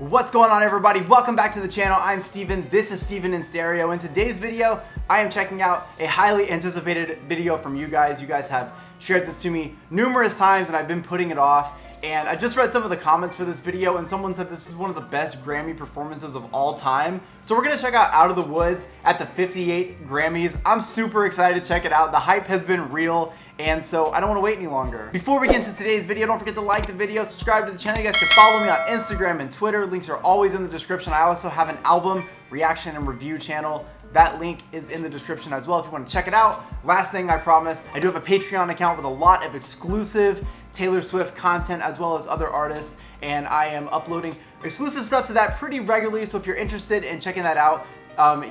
What's going on, everybody? Welcome back to the channel. I'm Steven. This is Steven in Stereo. In today's video, I am checking out a highly anticipated video from you guys. You guys have shared this to me numerous times and I've been putting it off. And I just read some of the comments for this video and someone said this is one of the best Grammy performances of all time. So we're gonna check out Out of the Woods at the 58th Grammys. I'm super excited to check it out. The hype has been real, and so I don't want to wait any longer. Before we get into today's video, don't forget to like the video, subscribe to the channel. You guys can follow me on Instagram and Twitter. Links are always in the description. I also have an album reaction and review channel. That link is in the description as well if you want to check it out. Last thing I promised, I do have a Patreon account with a lot of exclusive Taylor Swift content as well as other artists, and I am uploading exclusive stuff to that pretty regularly. So if you're interested in checking that out,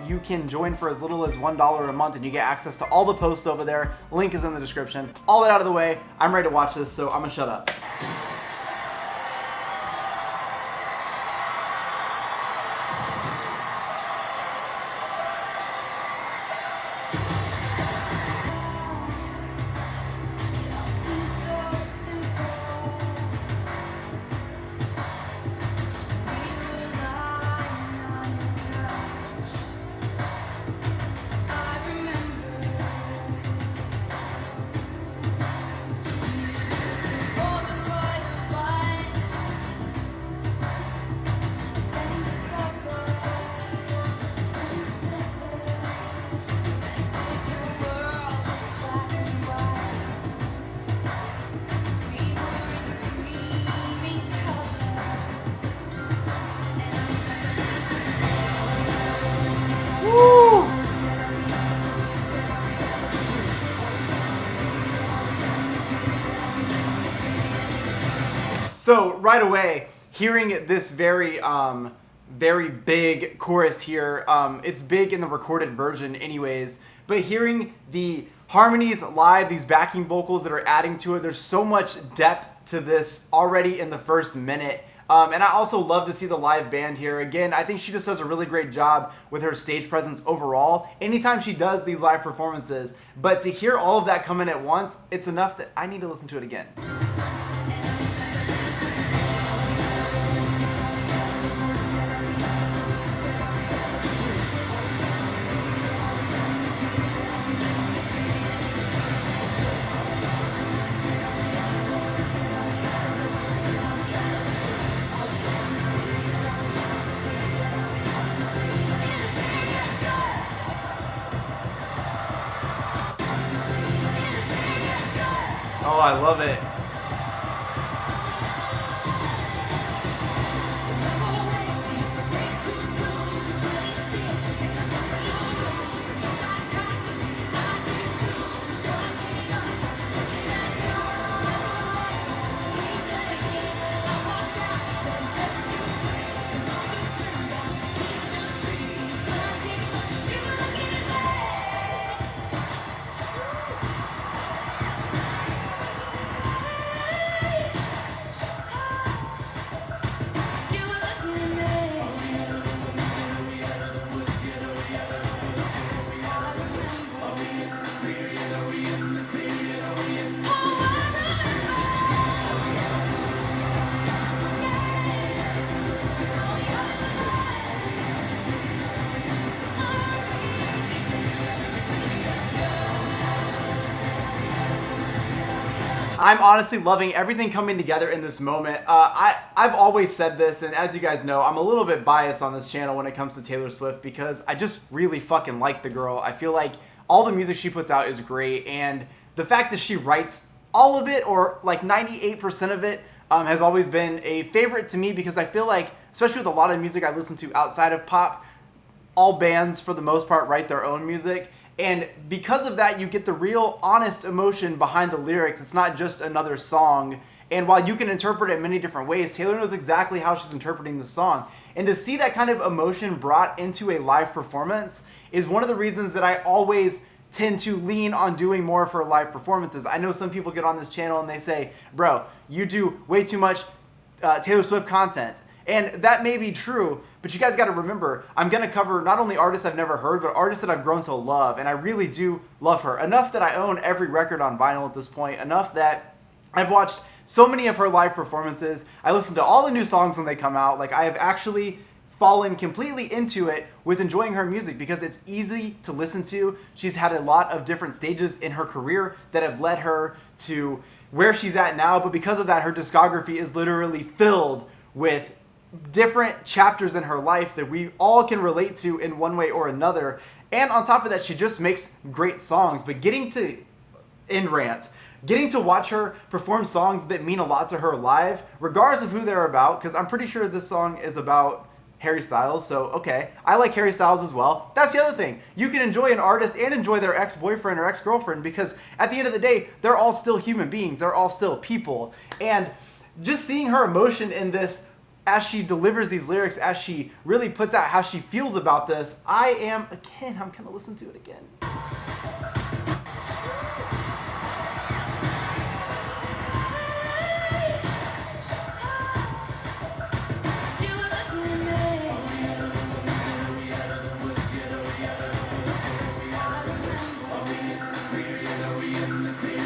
you can join for as little as $1 a month and you get access to all the posts over there. Link is in the description. All that out of the way, I'm ready to watch this, so I'm gonna shut up. So right away, hearing this very big chorus here, it's big in the recorded version anyways, but hearing the harmonies live, these backing vocals that are adding to it, there's so much depth to this already in the first minute. And I also love to see the live band here. Again, I think she just does a really great job with her stage presence overall anytime she does these live performances. But to hear all of that come in at once, it's enough that I need to listen to it again. Oh, I love it. I'm honestly loving everything coming together in this moment. I've always said this, and as you guys know, I'm a little bit biased on this channel when it comes to Taylor Swift because I just really fucking like the girl. I feel like all the music she puts out is great, and the fact that she writes all of it, or like 98% of it, has always been a favorite to me because I feel like, especially with a lot of music I listen to outside of pop, all bands for the most part write their own music. And because of that, you get the real honest emotion behind the lyrics. It's not just another song. And while you can interpret it many different ways, Taylor knows exactly how she's interpreting the song. And to see that kind of emotion brought into a live performance is one of the reasons that I always tend to lean on doing more for live performances. I know some people get on this channel and they say, bro, you do way too much Taylor Swift content. And that may be true, but you guys got to remember, I'm going to cover not only artists I've never heard, but artists that I've grown to love. And I really do love her. Enough that I own every record on vinyl at this point. Enough that I've watched so many of her live performances. I listen to all the new songs when they come out. Like, I have actually fallen completely into it with enjoying her music because it's easy to listen to. She's had a lot of different stages in her career that have led her to where she's at now, but because of that, her discography is literally filled with different chapters in her life that we all can relate to in one way or another. And on top of that, she just makes great songs. But getting to watch her perform songs that mean a lot to her live, regardless of who they're about, because I'm pretty sure this song is about Harry Styles, so okay. I like Harry Styles as well. That's the other thing. You can enjoy an artist and enjoy their ex-boyfriend or ex-girlfriend because at the end of the day, they're all still human beings. They're all still people. And just seeing her emotion in this as she delivers these lyrics, as she really puts out how she feels about this, I'm going to listen to it again.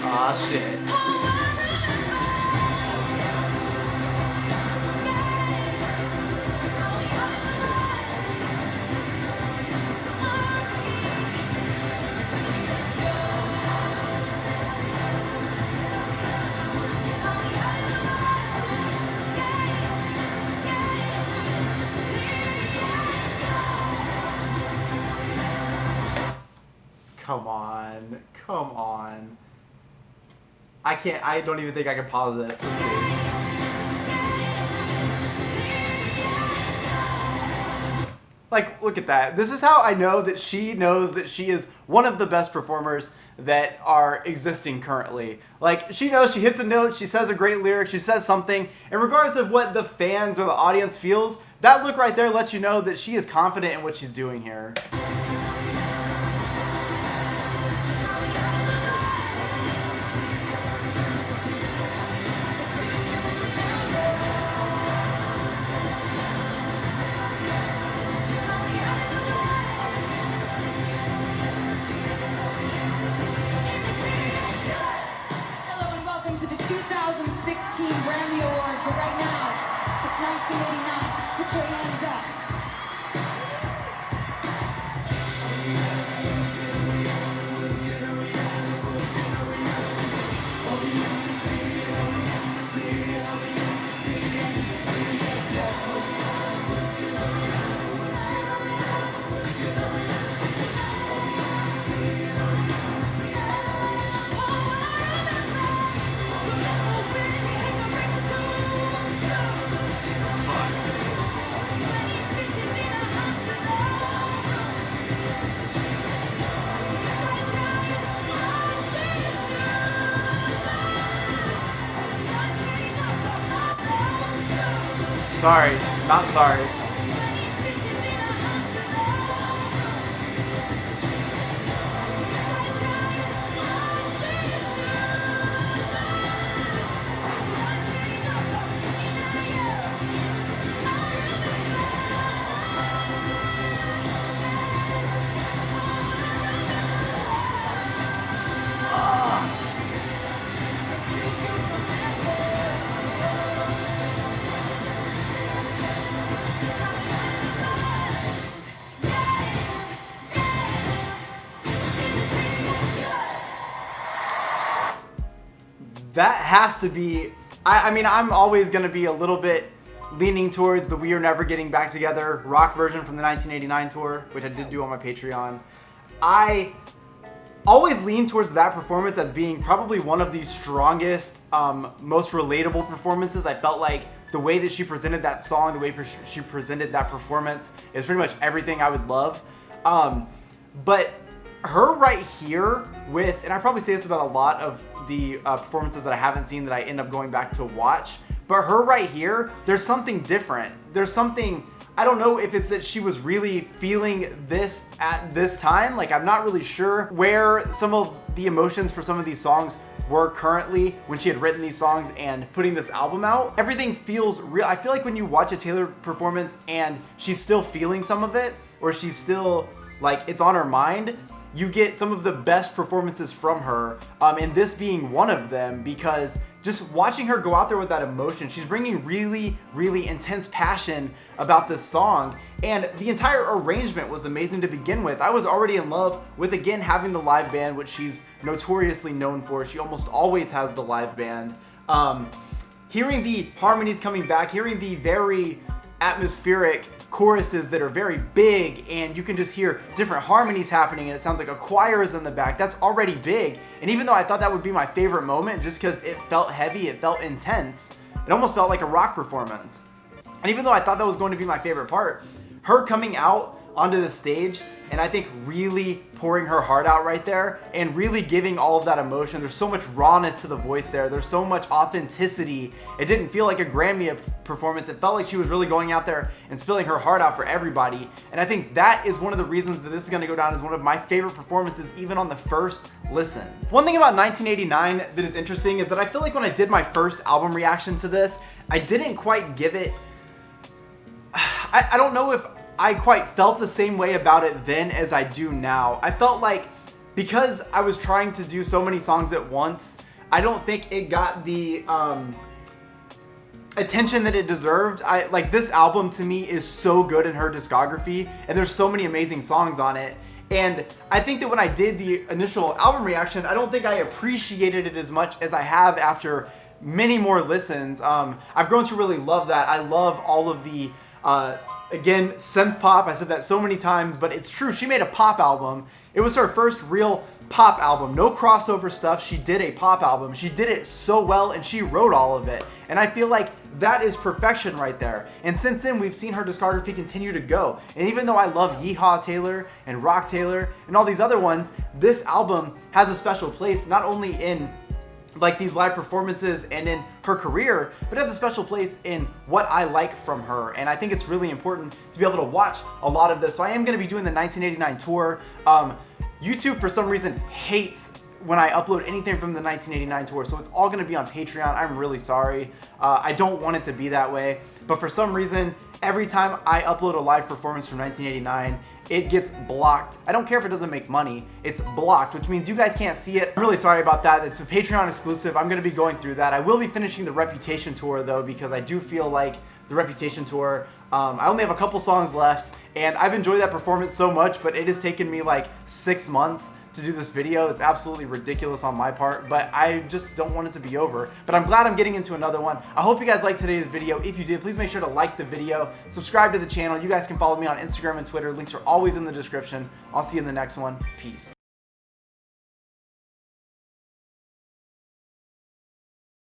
Aw, shit. Come on. I don't even think I can pause it. Let's see. Like, look at that. This is how I know that she knows that she is one of the best performers that are existing currently. Like, she knows she hits a note, she says a great lyric, she says something, and regardless of what the fans or the audience feels, that look right there lets you know that she is confident in what she's doing here. Grammy Awards, but right now, it's 1989. Put your hands up. Sorry, not sorry. That has to be, I mean, I'm always going to be a little bit leaning towards the We Are Never Getting Back Together rock version from the 1989 tour, which I did do on my Patreon. I always lean towards that performance as being probably one of the strongest, most relatable performances. I felt like the way that she presented that song, the way she presented that performance is pretty much everything I would love. But her right here with, and I probably say this about a lot of the performances that I haven't seen that I end up going back to watch, but her right here, there's something different. There's something, I don't know if it's that she was really feeling this at this time. Like, I'm not really sure where some of the emotions for some of these songs were currently when she had written these songs and putting this album out. Everything feels real. I feel like when you watch a Taylor performance and she's still feeling some of it, or she's still, like, it's on her mind, you get some of the best performances from her, and this being one of them, because just watching her go out there with that emotion, she's bringing really, really intense passion about this song, and the entire arrangement was amazing to begin with. I was already in love with, again, having the live band, which she's notoriously known for. She almost always has the live band. Hearing the harmonies coming back, hearing the very atmospheric choruses that are very big, and you can just hear different harmonies happening, and it sounds like a choir is in the back. That's already big. And even though I thought that would be my favorite moment, just because it felt heavy, it felt intense, it almost felt like a rock performance. And even though I thought that was going to be my favorite part, her coming out onto the stage and I think really pouring her heart out right there and really giving all of that emotion. There's so much rawness to the voice there. There's so much authenticity. It didn't feel like a Grammy performance. It felt like she was really going out there and spilling her heart out for everybody. And I think that is one of the reasons that this is going to go down as one of my favorite performances, even on the first listen. One thing about 1989 that is interesting is that I feel like when I did my first album reaction to this, I didn't quite give it, I don't know if I quite felt the same way about it then as I do now. I felt like because I was trying to do so many songs at once, I don't think it got the attention that it deserved. Like, this album to me is so good in her discography, and there's so many amazing songs on it. And I think that when I did the initial album reaction, I don't think I appreciated it as much as I have after many more listens. I've grown to really love that. I love all of the again, synth pop. I said that so many times, but it's true. She made a pop album. It was her first real pop album. No crossover stuff. She did a pop album. She did it so well, and she wrote all of it. And I feel like that is perfection right there. And since then, we've seen her discography continue to go. And even though I love Yeehaw Taylor and Rock Taylor and all these other ones, this album has a special place, not only in like these live performances and in her career, but has a special place in what I like from her. And I think it's really important to be able to watch a lot of this. So I am going to be doing the 1989 tour. YouTube for some reason hates when I upload anything from the 1989 tour, so it's all going to be on Patreon. I'm really sorry. I don't want it to be that way, but for some reason, every time I upload a live performance from 1989, it gets blocked. I don't care if it doesn't make money, it's blocked, which means you guys can't see it. I'm really sorry about that. It's a Patreon exclusive. I'm gonna be going through that. I will be finishing the Reputation tour though, because I do feel like the Reputation tour, I only have a couple songs left, and I've enjoyed that performance so much, but it has taken me like 6 months to do this video. It's absolutely ridiculous on my part, but I just don't want it to be over. But I'm glad I'm getting into another one. I hope you guys liked today's video. If you did, please make sure to like the video, subscribe to the channel. You guys can follow me on Instagram and Twitter. Links are always in the description. I'll see you in the next one. Peace.